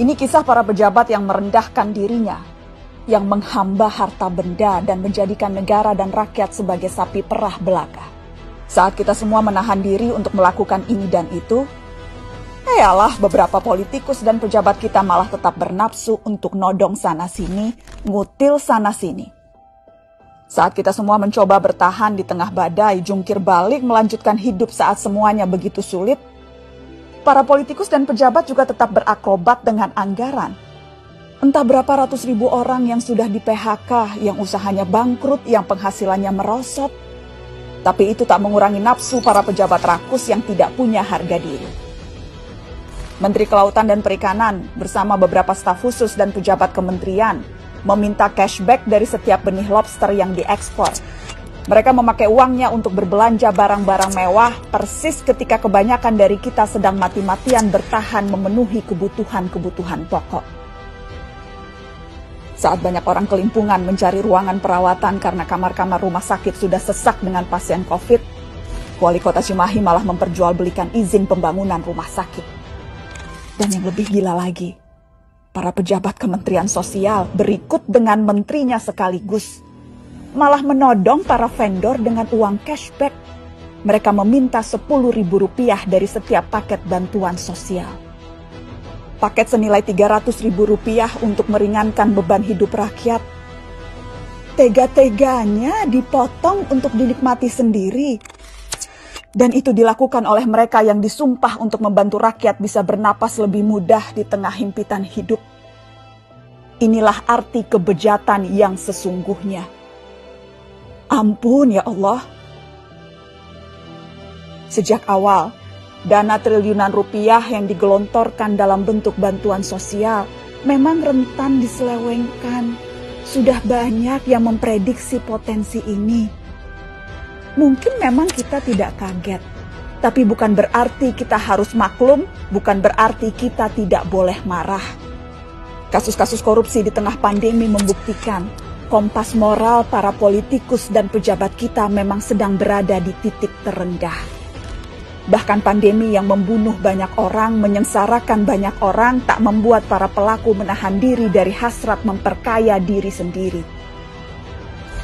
Ini kisah para pejabat yang merendahkan dirinya, yang menghamba harta benda dan menjadikan negara dan rakyat sebagai sapi perah belaka. Saat kita semua menahan diri untuk melakukan ini dan itu, yalah beberapa politikus dan pejabat kita malah tetap bernafsu untuk nodong sana-sini, ngutil sana-sini. Saat kita semua mencoba bertahan di tengah badai, jungkir balik melanjutkan hidup saat semuanya begitu sulit, para politikus dan pejabat juga tetap berakrobat dengan anggaran. Entah berapa ratus ribu orang yang sudah di PHK, yang usahanya bangkrut, yang penghasilannya merosot. Tapi itu tak mengurangi nafsu para pejabat rakus yang tidak punya harga diri. Menteri Kelautan dan Perikanan bersama beberapa staf khusus dan pejabat kementerian meminta cashback dari setiap benih lobster yang diekspor. Mereka memakai uangnya untuk berbelanja barang-barang mewah persis ketika kebanyakan dari kita sedang mati-matian bertahan memenuhi kebutuhan-kebutuhan pokok. Saat banyak orang kelimpungan mencari ruangan perawatan karena kamar-kamar rumah sakit sudah sesak dengan pasien COVID, Wali Kota Cimahi malah memperjualbelikan izin pembangunan rumah sakit. Dan yang lebih gila lagi, para pejabat Kementerian Sosial berikut dengan menterinya sekaligus malah menodong para vendor dengan uang cashback. Mereka meminta Rp10.000 dari setiap paket bantuan sosial. Paket senilai Rp300.000 untuk meringankan beban hidup rakyat. Tega-teganya dipotong untuk dinikmati sendiri. Dan itu dilakukan oleh mereka yang disumpah untuk membantu rakyat bisa bernapas lebih mudah di tengah himpitan hidup. Inilah arti kebejatan yang sesungguhnya. Ampun ya Allah. Sejak awal, dana triliunan rupiah yang digelontorkan dalam bentuk bantuan sosial memang rentan diselewengkan. Sudah banyak yang memprediksi potensi ini. Mungkin memang kita tidak kaget, tapi bukan berarti kita harus maklum, bukan berarti kita tidak boleh marah. Kasus-kasus korupsi di tengah pandemi membuktikan kompas moral para politikus dan pejabat kita memang sedang berada di titik terendah. Bahkan pandemi yang membunuh banyak orang, menyengsarakan banyak orang, tak membuat para pelaku menahan diri dari hasrat memperkaya diri sendiri.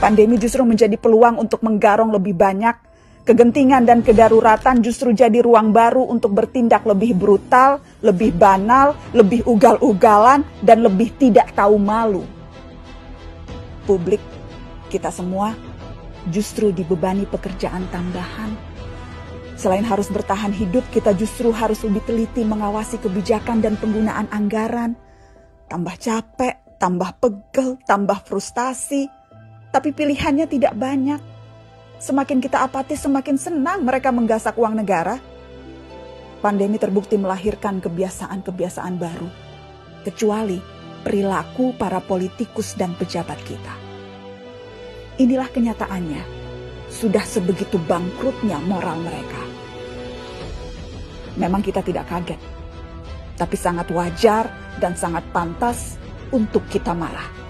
Pandemi justru menjadi peluang untuk menggarong lebih banyak. Kegentingan dan kedaruratan justru jadi ruang baru untuk bertindak lebih brutal, lebih banal, lebih ugal-ugalan, dan lebih tidak tahu malu. Publik, kita semua justru dibebani pekerjaan tambahan. Selain harus bertahan hidup, kita justru harus lebih teliti mengawasi kebijakan dan penggunaan anggaran. Tambah capek, tambah pegel, tambah frustasi. Tapi pilihannya tidak banyak. Semakin kita apatis, semakin senang mereka menggasak uang negara. Pandemi terbukti melahirkan kebiasaan-kebiasaan baru. Kecuali perilaku para politikus dan pejabat kita. Inilah kenyataannya. Sudah sebegitu bangkrutnya moral mereka. Memang kita tidak kaget. Tapi sangat wajar dan sangat pantas untuk kita marah.